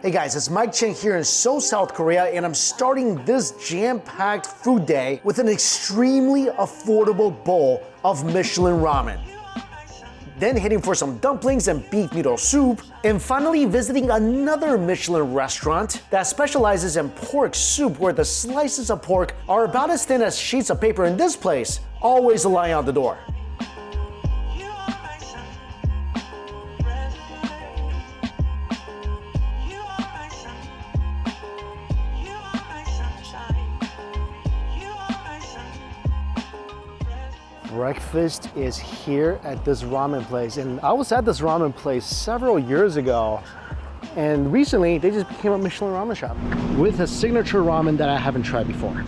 Hey guys, it's Mike Cheng here in Seoul, South Korea, and I'm starting this jam-packed food day with an extremely affordable bowl of Michelin ramen. Then heading for some dumplings and beef noodle soup, and finally visiting another Michelin restaurant that specializes in pork soup where the slices of pork are about as thin as sheets of paper in this place, always lying out the door. Breakfast is here at this ramen place, and I was at this ramen place several years ago, and recently they just became a Michelin ramen shop with a signature ramen that I haven't tried before.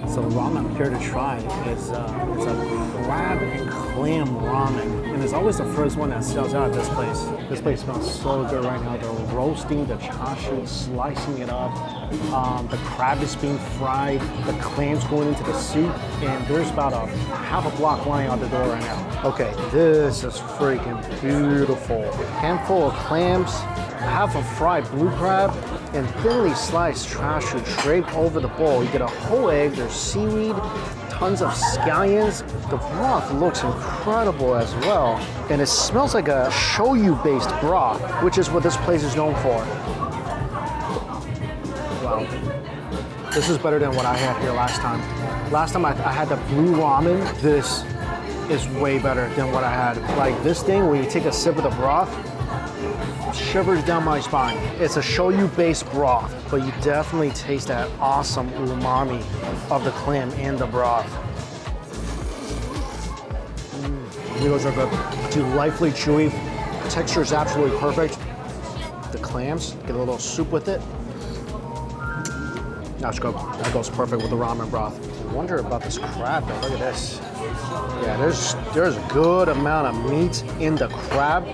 So the ramen I'm here to try is it's a crab and clam ramen, and it's always the first one that sells out at this place. This place smells so good right now. They're roasting the chashu, slicing it up. The crab is being fried. The clam's going into the soup, and there's about a half a block lying out the door right now. Okay, this is freaking beautiful. Handful of clams, half a fried blue crab, and thinly sliced chashu draped over the bowl. You get a whole egg, there's seaweed, tons of scallions. The broth looks incredible as well. And it smells like a shoyu-based broth, which is what this place is known for. Wow. This is better than what I had here last time. Last time I had the blue ramen. This is way better than what I had. Like this thing where you take a sip of the broth, shivers down my spine. It's a shoyu-based broth, but you definitely taste that awesome umami of the clam and the broth. Noodles are good. Delightfully chewy. Texture is absolutely perfect. The clams, get a little soup with it. That's good. That goes perfect with the ramen broth. I wonder about this crab though. Look at this. Yeah, there's a good amount of meat in the crab.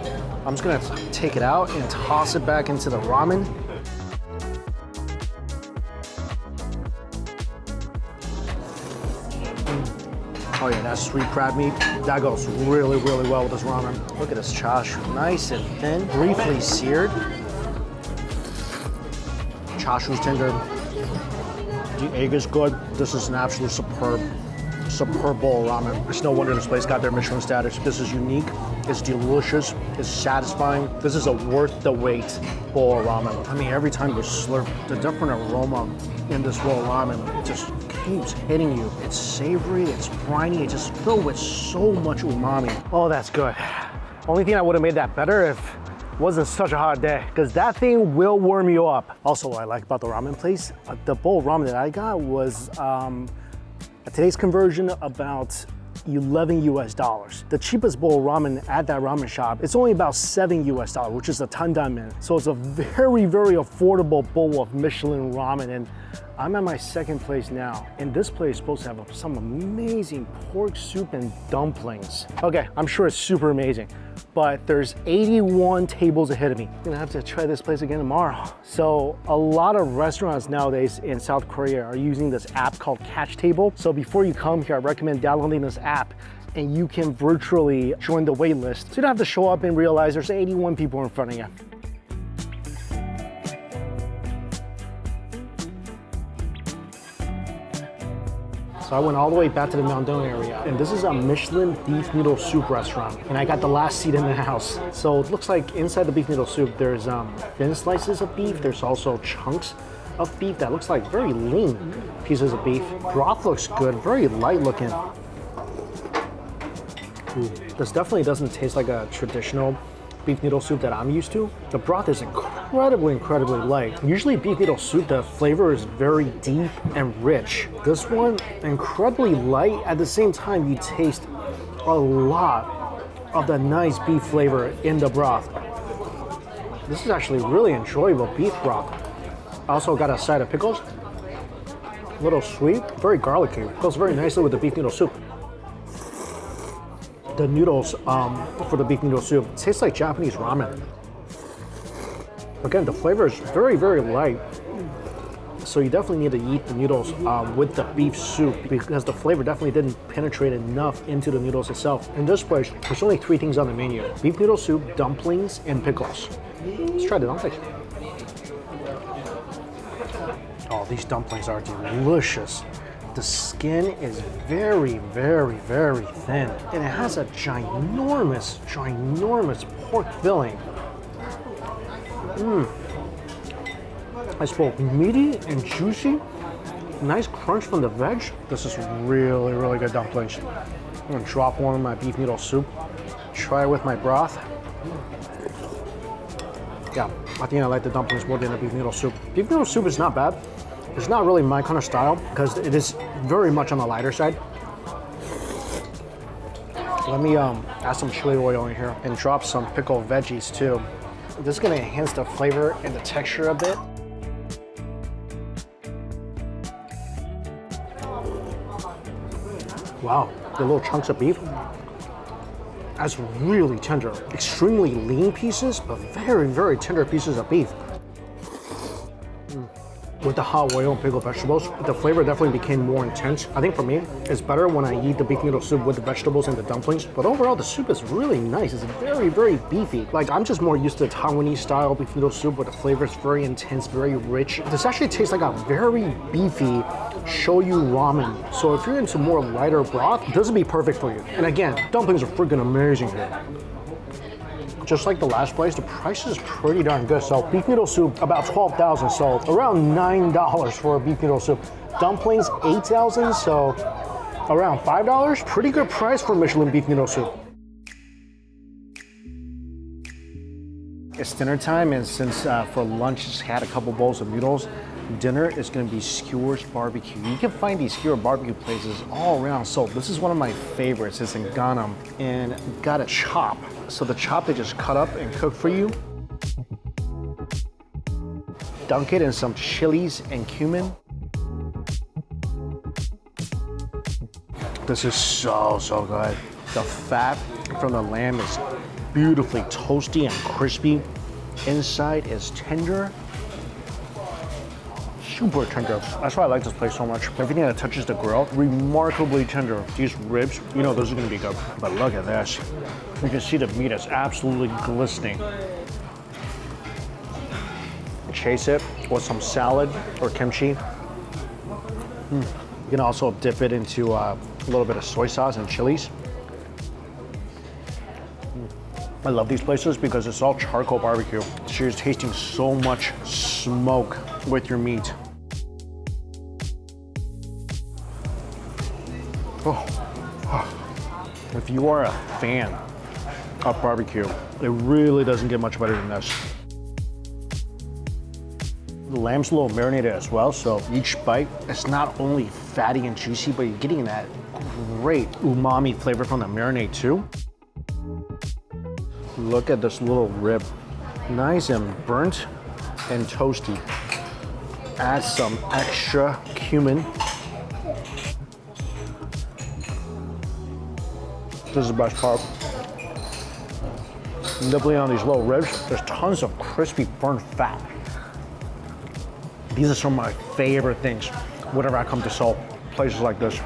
I'm just gonna take it out and toss it back into the ramen. Oh yeah, that sweet crab meat, that goes really, really well with this ramen. Look at this chashu, nice and thin, briefly seared. Chashu's tender. The egg is good. This is an absolute superb bowl of ramen. It's no wonder this place got their Michelin status. This is unique, it's delicious, it's satisfying. This is a worth the wait bowl of ramen. I mean, every time you slurp, the different aroma in this bowl of ramen, it just keeps hitting you. It's savory, it's briny, it's just filled with so much umami. Oh, that's good. Only thing I would have made that better if it wasn't such a hot day, because that thing will warm you up. Also, what I like about the ramen place, the bowl of ramen that I got was, at today's conversion, about 11 US dollars. The cheapest bowl of ramen at that ramen shop, it's only about 7 US dollars, which is a tandanmen. So it's a very, very affordable bowl of Michelin ramen, and I'm at my second place now. And this place is supposed to have some amazing pork soup and dumplings. Okay, I'm sure it's super amazing, but there's 81 tables ahead of me. I'm gonna have to try this place again tomorrow. So a lot of restaurants nowadays in South Korea are using this app called Catch Table. So before you come here, I recommend downloading this app, and you can virtually join the wait list. So you don't have to show up and realize there's 81 people in front of you. So I went all the way back to the Myeongdong area, and this is a Michelin beef noodle soup restaurant, and I got the last seat in the house. So it looks like inside the beef noodle soup, there's thin slices of beef. There's also chunks of beef that looks like very lean pieces of beef. Broth looks good, very light looking. Ooh, this definitely doesn't taste like a traditional beef noodle soup that I'm used to. The broth is incredibly light. Usually beef noodle soup, the flavor is very deep and rich. This one, incredibly light. At the same time, you taste a lot of the nice beef flavor in the broth. This is actually really enjoyable beef broth. I also got a side of pickles. A little sweet, very garlicky. Goes very nicely with the beef noodle soup. The noodles for the beef noodle soup tastes like Japanese ramen. Again, the flavor is very, very light. So you definitely need to eat the noodles with the beef soup because the flavor definitely didn't penetrate enough into the noodles itself. In this place, there's only 3 things on the menu: beef noodle soup, dumplings, and pickles. Let's try the dumplings. Oh, these dumplings are delicious. The skin is very, very, very thin, and it has a ginormous, ginormous pork filling. It's both meaty and juicy. Nice crunch from the veg. This is really, really good dumplings. I'm gonna drop one in my beef noodle soup. Try it with my broth. Yeah, I think I like the dumplings more than the beef noodle soup. Beef noodle soup is not bad. It's not really my kind of style because it is very much on the lighter side. Let me add some chili oil in here and drop some pickled veggies too. This is gonna enhance the flavor and the texture a bit. Wow, the little chunks of beef. That's really tender. Extremely lean pieces, but very, very tender pieces of beef. With the hot oil and pickled vegetables, the flavor definitely became more intense. I think for me, it's better when I eat the beef noodle soup with the vegetables and the dumplings. But overall, the soup is really nice. It's very, very beefy. Like, I'm just more used to Taiwanese style beef noodle soup where the flavor is very intense, very rich. This actually tastes like a very beefy shoyu ramen. So if you're into more lighter broth, this would be perfect for you. And again, dumplings are freaking amazing here. Just like the last place, the price is pretty darn good. So beef noodle soup, about 12,000, so around $9 for a beef noodle soup. Dumplings, 8,000, so around $5. Pretty good price for Michelin beef noodle soup. It's dinner time, and since for lunch just had a couple bowls of noodles, dinner is going to be skewers barbecue. You can find these skewer barbecue places all around Seoul. This is one of my favorites. It's in Gangnam, and got a chop. So the chop they just cut up and cook for you. Dunk it in some chilies and cumin. This is so, so good. The fat from the lamb is beautifully toasty and crispy. Inside is tender. Super tender. That's why I like this place so much. Everything that touches the grill, remarkably tender. These ribs, you know those are gonna be good. But look at this. You can see the meat is absolutely glistening. Chase it with some salad or kimchi. You can also dip it into a little bit of soy sauce and chilies. I love these places because it's all charcoal barbecue. So you're tasting so much smoke with your meat. If you are a fan of barbecue, it really doesn't get much better than this. The lamb's a little marinated as well, so each bite is not only fatty and juicy, but you're getting that great umami flavor from the marinade too. Look at this little rib. Nice and burnt and toasty. Add some extra cumin. This is the best part. Nibbling on these little ribs, there's tons of crispy burnt fat. These are some of my favorite things whenever I come to Seoul, places like this.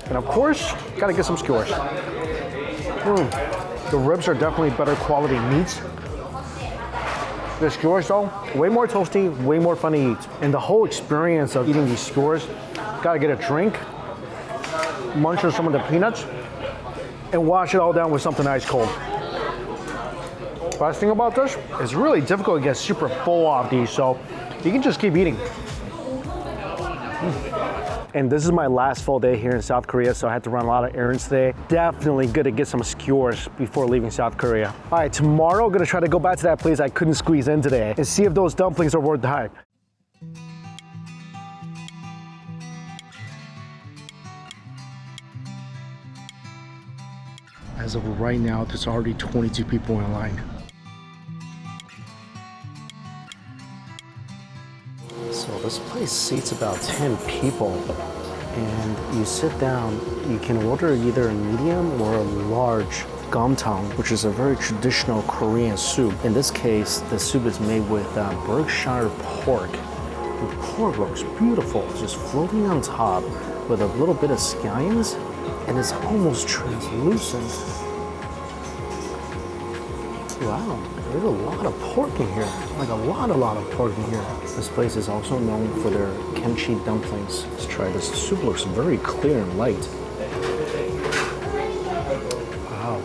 And of course, gotta get some skewers. The ribs are definitely better quality meats. The skewers though, way more toasty, way more fun to eat. And the whole experience of eating these skewers, gotta get a drink, munch on some of the peanuts, and wash it all down with something ice cold. Best thing about this, it's really difficult to get super full off these, so you can just keep eating. And this is my last full day here in South Korea, so I had to run a lot of errands today. Definitely good to get some skewers before leaving South Korea. All right, tomorrow I'm gonna try to go back to that place I couldn't squeeze in today and see if those dumplings are worth the hype. As of right now, there's already 22 people in line. So this place seats about 10 people. And you sit down, you can order either a medium or a large gomtang, which is a very traditional Korean soup. In this case, the soup is made with Berkshire pork. The pork looks beautiful, it's just floating on top with a little bit of scallions, and it's almost translucent. Wow, there's a lot of pork in here. Like a lot of pork in here. This place is also known for their kimchi dumplings. Let's try this. The soup looks very clear and light. Wow.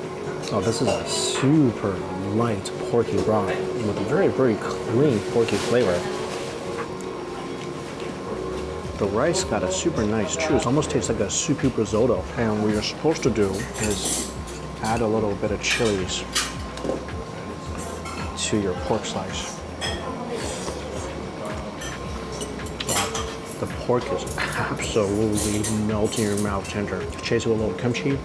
Oh, this is a super light porky broth with a very, very clean porky flavor. The rice got a super nice chew. It almost tastes like a soupy risotto. And what you're supposed to do is add a little bit of chilies to your pork slice. Wow. The pork is absolutely melting in your mouth tender. Chase it with a little kimchi.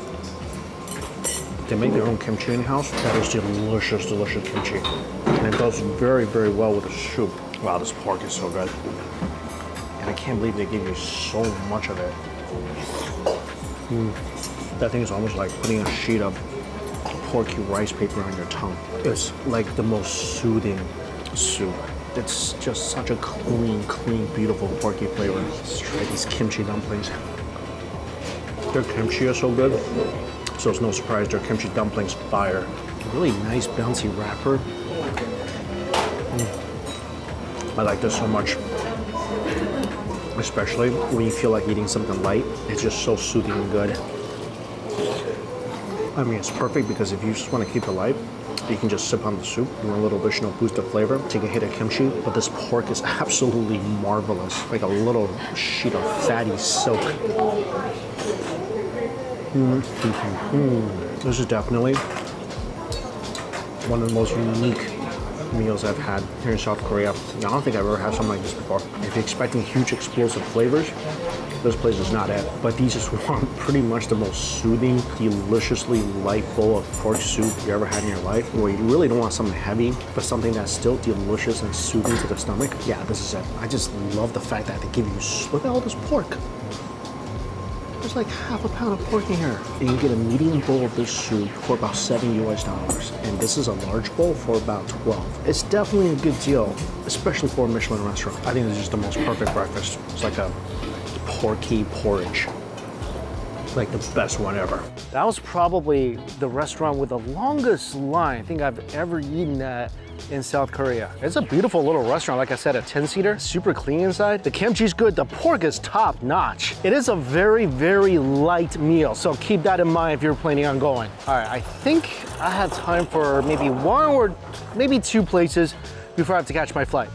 They make their own kimchi in the house. That is delicious, delicious kimchi. And it goes very, very well with the soup. Wow, this pork is so good. And I can't believe they give you so much of it. That thing is almost like putting a sheet of porky rice paper on your tongue. It's like the most soothing soup. It's just such a clean, beautiful porky flavor. Let's try these kimchi dumplings. Their kimchi is so good, so it's no surprise their kimchi dumplings fire. Really nice bouncy wrapper. I like this so much. Especially when you feel like eating something light. It's just so soothing and good. I mean, it's perfect because if you just want to keep it light, you can just sip on the soup. You want a little additional boost of flavor, take a hit of kimchi. But this pork is absolutely marvelous. Like a little sheet of fatty silk. This is definitely one of the most unique meals I've had here in South Korea. I don't think I've ever had something like this before. If you're expecting huge explosive flavors, this place is not it. But these just want pretty much the most soothing, deliciously light bowl of pork soup you ever had in your life, where you really don't want something heavy, but something that's still delicious and soothing to the stomach. Yeah, this is it. I just love the fact that they give you, look at all this pork. There's like half a pound of pork in here. And you get a medium bowl of this soup for about $7 US. And this is a large bowl for about 12. It's definitely a good deal, especially for a Michelin restaurant. I think this is just the most perfect breakfast. It's like a porky porridge. Like the best one ever. That was probably the restaurant with the longest line I think I've ever eaten at in South Korea. It's a beautiful little restaurant, like I said, a 10-seater, super clean inside. The kimchi's good, the pork is top notch. It is a very, very light meal, so keep that in mind if you're planning on going. All right, I think I have time for maybe one or maybe two places before I have to catch my flight.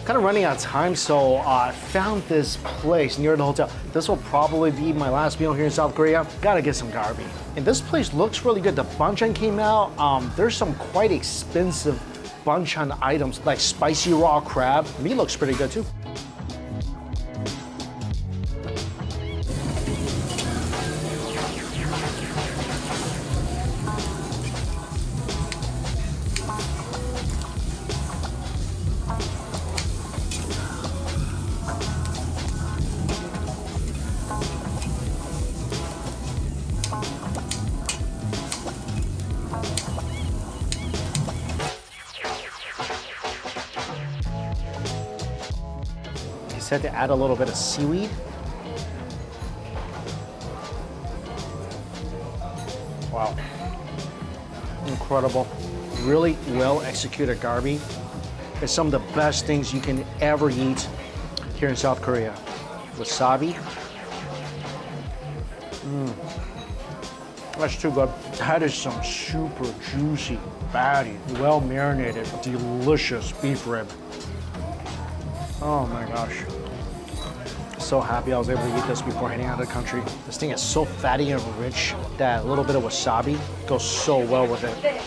Kind of running out of time, so I found this place near the hotel. This will probably be my last meal here in South Korea. Gotta get some garbi. And this place looks really good. The banchan came out. There's some quite expensive banchan items like spicy raw crab. Meat looks pretty good too. Said to add a little bit of seaweed. Wow, incredible. Really well executed garbi. It's some of the best things you can ever eat here in South Korea. Wasabi. That's too good. That is some super juicy, fatty, well marinated, delicious beef rib. Oh my gosh. So happy I was able to eat this before heading out of the country. This thing is so fatty and rich that a little bit of wasabi goes so well with it.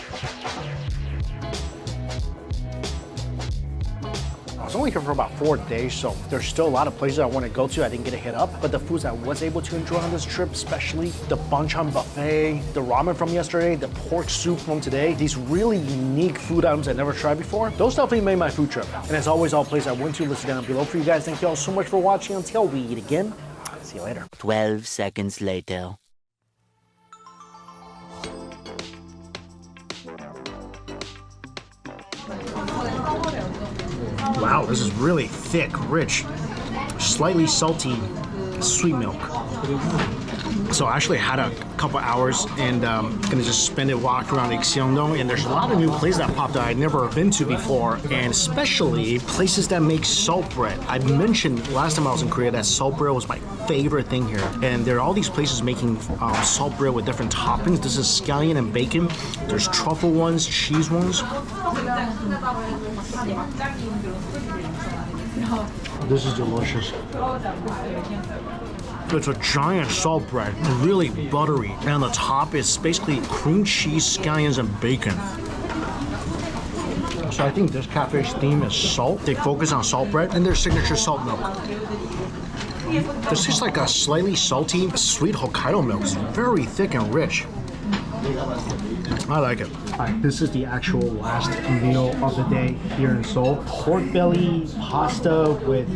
Oh, was only here for about 4 days, so there's still a lot of places I want to go to. I didn't get to hit up, but the foods I was able to enjoy on this trip, especially the banchan buffet, the ramen from yesterday, the pork soup from today, these really unique food items I never tried before, those definitely made my food trip. And as always, all places I went to listed down below for you guys. Thank you all so much for watching. Until we eat again, see you later. 12 seconds later. Wow, this is really thick, rich, slightly salty, sweet milk. So I actually had a couple hours and gonna just spend it walking around Ikseon-dong, and there's a lot of new places that popped out I'd never been to before, and especially places that make salt bread. I mentioned last time I was in Korea that salt bread was my favorite thing here, and there are all these places making salt bread with different toppings. This is scallion and bacon. There's truffle ones, cheese ones. This is delicious. It's a giant salt bread, really buttery, and on the top it's basically cream cheese, scallions, and bacon. So I think this cafe's theme is salt. They focus on salt bread and their signature salt milk. This is like a slightly salty, sweet Hokkaido milk. It's very thick and rich. I like it. All right, this is the actual last meal of the day here in Seoul. Pork belly pasta with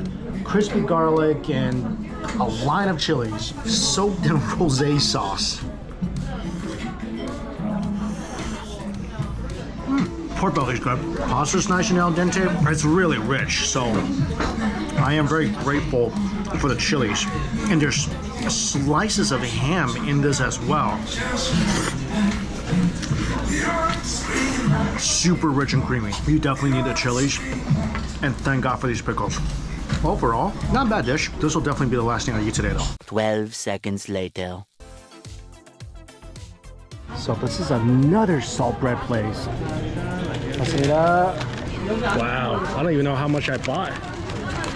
crispy garlic and a line of chilies soaked in rosé sauce. Pork belly's good. Pasta's nice and al dente. It's really rich, so I am very grateful for the chilies. And there's slices of ham in this as well. Super rich and creamy. You definitely need the chilies, and thank God for these pickles. Overall, not a bad dish. This will definitely be the last thing I eat today though. 12 seconds later. So this is another salt bread place. Let's see that. Wow, I don't even know how much I bought.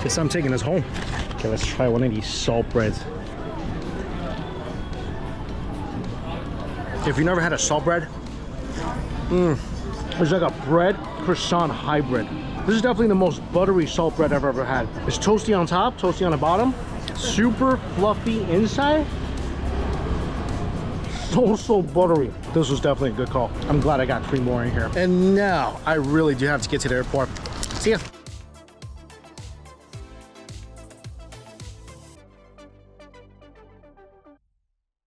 Guess I'm taking this home. Okay, let's try one of these salt breads. If you never had a salt bread, it's like a bread croissant hybrid. This is definitely the most buttery salt bread I've ever had. It's toasty on top, toasty on the bottom, super fluffy inside. So buttery. This was definitely a good call. I'm glad I got 3 more in here. And now I really do have to get to the airport. See ya.